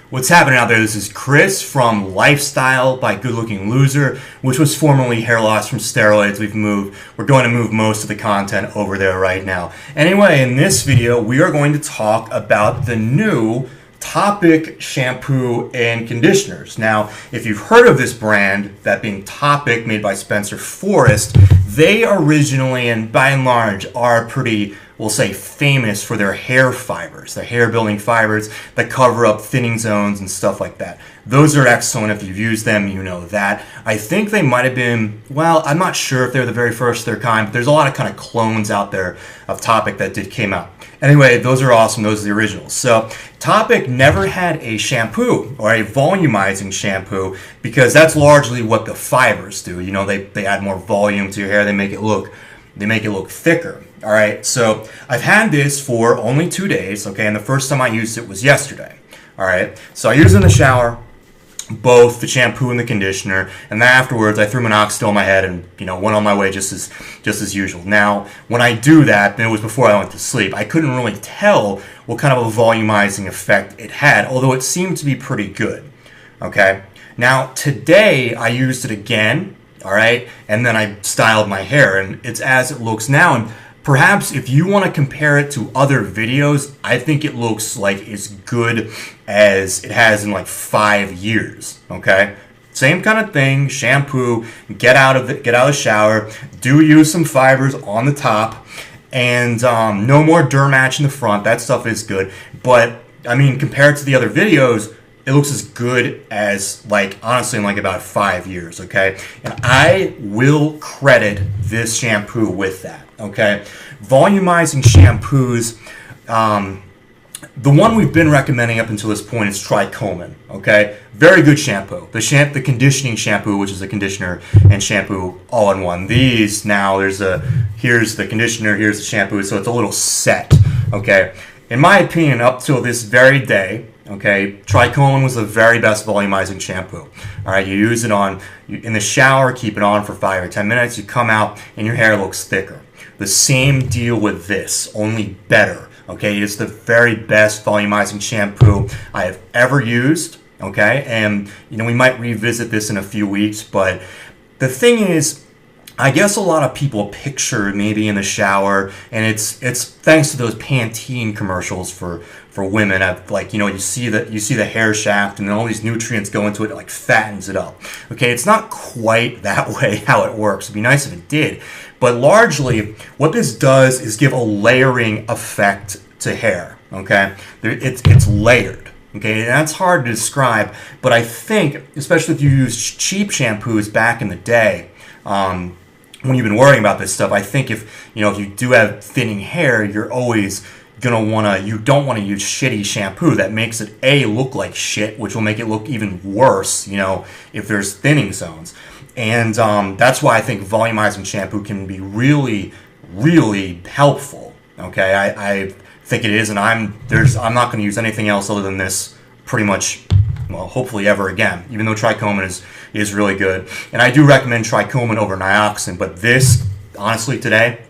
What's happening out there? This is Chris from Lifestyle by Good Looking Loser, which was formerly Hair Loss from Steroids. We're going to move most of the content over there right now. Anyway, in this video, we are going to talk about the new Topic shampoo and conditioners. Now, if you've heard of this brand, that being Topic, made by Spencer Forrest, they originally and by and large are pretty, we'll say, famous for their hair fibers, their hair building fibers that cover up thinning zones and stuff like that. Those are excellent. If you've used them, you know that. I think they might have been, well, I'm not sure if they're the very first of their kind, but there's a lot of kind of clones out there of Topic that came out. Anyway, those are awesome. Those are the originals. So Topic never had a shampoo or a volumizing shampoo because that's largely what the fibers do. You know, they add more volume to your hair. They make it look thicker. All right. So I've had this for only 2 days. Okay. And the first time I used it was yesterday. All right. So I used it in the shower, both the shampoo and the conditioner, and then afterwards I threw minoxidil in my head and went on my way just as usual. Now, when I do that, and it was before I went to sleep, I couldn't really tell what kind of a volumizing effect it had, although it seemed to be pretty good. Okay. Now today I used it again. All right, and then I styled my hair, and it's as it looks now. And perhaps if you want to compare it to other videos, I think it looks like as good as it has in like 5 years. Okay, same kind of thing. Shampoo, get out of the shower, do use some fibers on the top, and no more derm match in the front. That stuff is good, but I mean, compared to the other videos, it looks as good as, honestly, in about 5 years, okay? And I will credit this shampoo with that, okay? Volumizing shampoos, the one we've been recommending up until this point is Trichomen, okay? Very good shampoo. The conditioning shampoo, which is a conditioner and shampoo all in one. These, now, here's the conditioner, here's the shampoo, so it's a little set, okay? In my opinion, up till this very day, okay, Trichomen was the very best volumizing shampoo. All right, you use it in the shower, keep it on for 5 or 10 minutes, you come out and your hair looks thicker. The same deal with this, only better. Okay, it's the very best volumizing shampoo I have ever used. Okay, and we might revisit this in a few weeks, but the thing is, I guess a lot of people picture maybe in the shower, and it's thanks to those Pantene commercials for women. You see the hair shaft, and then all these nutrients go into it, it fattens it up. Okay, it's not quite that way how it works. It'd be nice if it did, but largely what this does is give a layering effect to hair. Okay, it's layered. Okay, and that's hard to describe, but I think, especially if you use cheap shampoos back in the day, when you've been worrying about this stuff, I think if you do have thinning hair, you're always you don't want to use shitty shampoo that makes it look like shit, which will make it look even worse, if there's thinning zones. And that's why I think volumizing shampoo can be really, really helpful. Okay, I think it is, and I'm not going to use anything else other than this pretty much, well, hopefully ever again, even though Trichomen is really good. And I do recommend Trichomen over Nioxin, but this, honestly, today,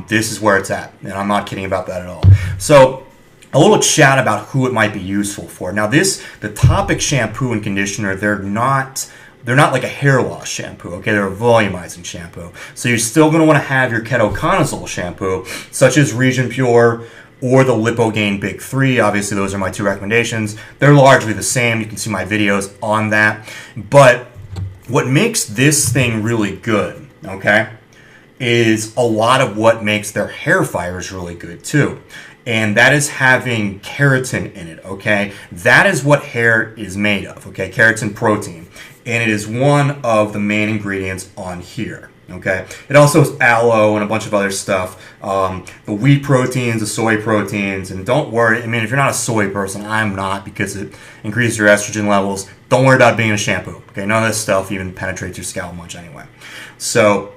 this is where it's at, and I'm not kidding about that at all. So a little chat about who it might be useful for. Now the Topic shampoo and conditioner, they're not like a hair loss shampoo, okay? They're a volumizing shampoo. So you're still going to want to have your ketoconazole shampoo, such as Region Pure or the Lipogain Big 3. Obviously, those are my 2 recommendations. They're largely the same. You can see my videos on that. But what makes this thing really good, okay, is a lot of what makes their hair fibers really good too. And that is having keratin in it, okay? That is what hair is made of, okay? Keratin protein. And it is one of the main ingredients on here, okay? It also has aloe and a bunch of other stuff. The wheat proteins, the soy proteins, and don't worry, I mean, if you're not a soy person, I'm not, because it increases your estrogen levels. Don't worry about being a shampoo, okay? None of this stuff even penetrates your scalp much anyway. So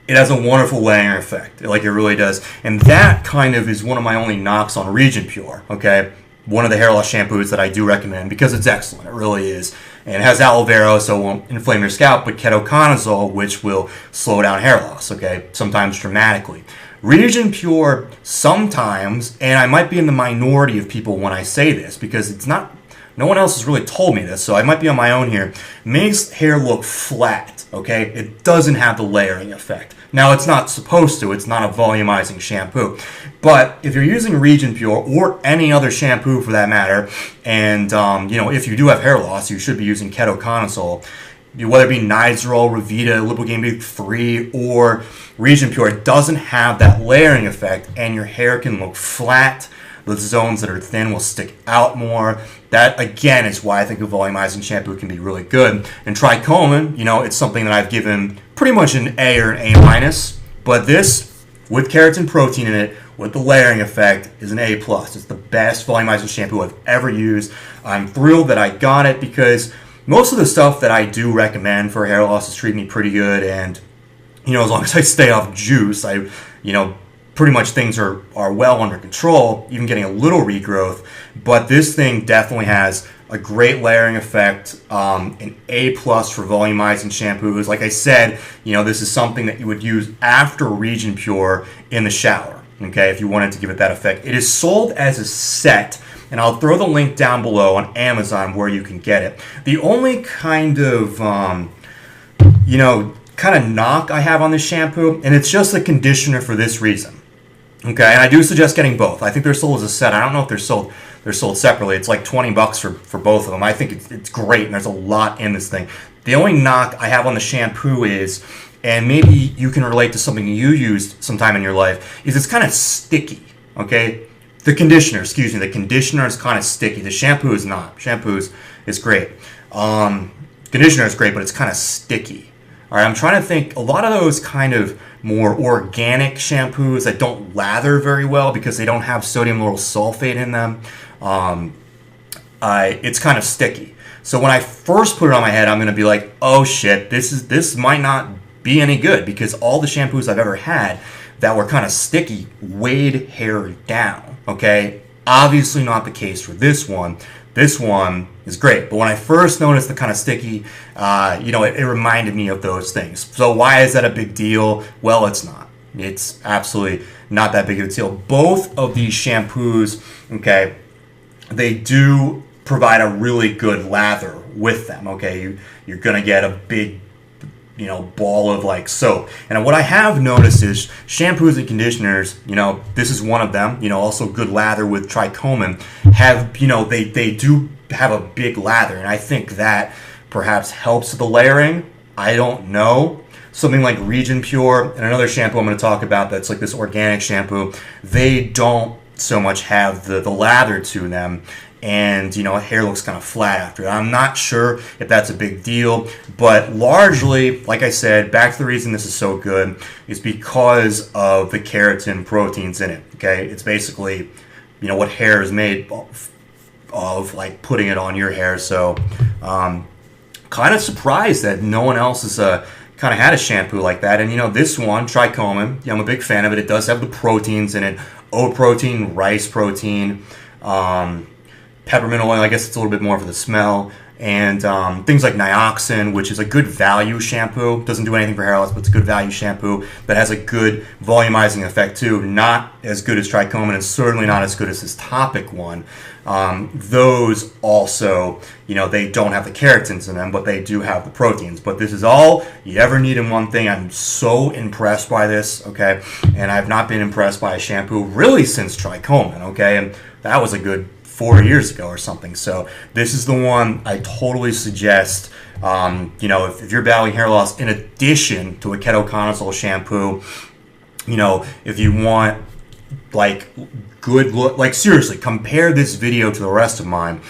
it has a wonderful layering effect, it really does. And that kind of is one of my only knocks on Region Pure, okay? One of the hair loss shampoos that I do recommend because it's excellent, it really is. And it has aloe vera, so it won't inflame your scalp, but ketoconazole, which will slow down hair loss, okay? Sometimes dramatically. Region Pure, sometimes, and I might be in the minority of people when I say this, because it's not no one else has really told me this, so I might be on my own here, makes hair look flat, okay? It doesn't have the layering effect. Now, it's not supposed to. It's not a volumizing shampoo. But if you're using Region Pure or any other shampoo for that matter, and, if you do have hair loss, you should be using ketoconazole, whether it be Nizoral, Revita, Lipogain B3, or Region Pure, it doesn't have that layering effect, and your hair can look flat. The zones that are thin will stick out more. That, again, is why I think a volumizing shampoo can be really good. And Trichomin, it's something that I've given pretty much an A or an A minus. But this, with keratin protein in it, with the layering effect, is an A plus. It's the best volumizing shampoo I've ever used. I'm thrilled that I got it because most of the stuff that I do recommend for hair loss is treating me pretty good. And, as long as I stay off juice, pretty much things are well under control, even getting a little regrowth. But this thing definitely has a great layering effect, an A plus for volumizing shampoos. Like I said, this is something that you would use after Region Pure in the shower, okay, if you wanted to give it that effect. It is sold as a set, and I'll throw the link down below on Amazon where you can get it. The only kind of, knock I have on this shampoo, and it's just the conditioner for this reason. Okay, and I do suggest getting both. I think they're sold as a set. I don't know if they're sold separately. It's like $20 for both of them. I think it's great, and there's a lot in this thing. The only knock I have on the shampoo is, and maybe you can relate to something you used sometime in your life, is it's kind of sticky, okay? The conditioner is kind of sticky. The shampoo is not. Shampoo is great. Conditioner is great, but it's kind of sticky. All right, I'm trying to think, a lot of those kind of more organic shampoos that don't lather very well because they don't have sodium lauryl sulfate in them, it's kind of sticky. So when I first put it on my head, I'm going to be like, oh shit, this might not be any good, because all the shampoos I've ever had that were kind of sticky weighed hair down, okay? Obviously not the case for this one. This one is great, but when I first noticed the kind of sticky, it reminded me of those things. So why is that a big deal? Well, it's not. It's absolutely not that big of a deal. Both of these shampoos, okay, they do provide a really good lather with them, okay? You're going to get a big ball of like soap. And what I have noticed is shampoos and conditioners, this is one of them, also good lather with Trichomin, have, they do have a big lather. And I think that perhaps helps with the layering. I don't know. Something like Region Pure and another shampoo I'm going to talk about that's like this organic shampoo, they don't so much have the lather to them. And, hair looks kind of flat after it. I'm not sure if that's a big deal, but largely, like I said, back to the reason this is so good is because of the keratin proteins in it, okay? It's basically, what hair is made of, like putting it on your hair. So, kind of surprised that no one else has kind of had a shampoo like that. And, this one, Trichomin, I'm a big fan of it. It does have the proteins in it, oat protein, rice protein, peppermint oil, I guess it's a little bit more for the smell, and things like Nioxin, which is a good value shampoo. Doesn't do anything for hair loss, but it's a good value shampoo that has a good volumizing effect too. Not as good as Trichomin, and certainly not as good as this Topic one. Those also, they don't have the keratins in them, but they do have the proteins. But this is all you ever need in one thing. I'm so impressed by this, okay? And I've not been impressed by a shampoo really since Trichomin, okay? And that was a good 4 years ago or something. So this is the one I totally suggest. If you're battling hair loss, in addition to a ketoconazole shampoo, if you want like good look, like seriously, compare this video to the rest of mine.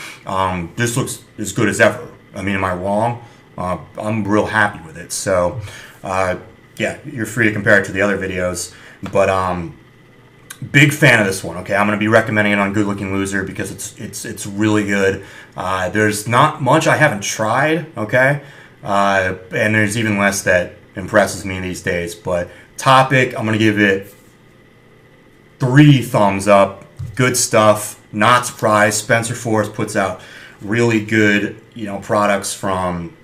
This looks as good as ever. I mean, am I wrong? I'm real happy with it. So yeah, you're free to compare it to the other videos, but big fan of this one. Okay, I'm going to be recommending it on Good Looking Loser because it's really good. There's not much I haven't tried. Okay, and there's even less that impresses me these days. But Topic, I'm going to give it 3 thumbs up. Good stuff. Not surprised. Spencer Force puts out really good products from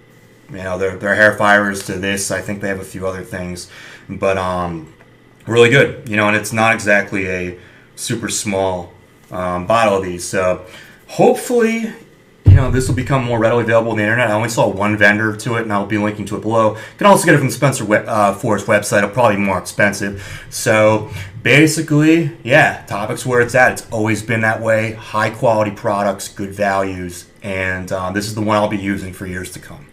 their hair fibers to this. I think they have a few other things, but really good, and it's not exactly a super small bottle of these. So hopefully, this will become more readily available on the internet. I only saw one vendor to it, and I'll be linking to it below. You can also get it from Spencer Forest website. It'll probably be more expensive. So basically, yeah, Topic's where it's at. It's always been that way. High quality products, good values, and this is the one I'll be using for years to come.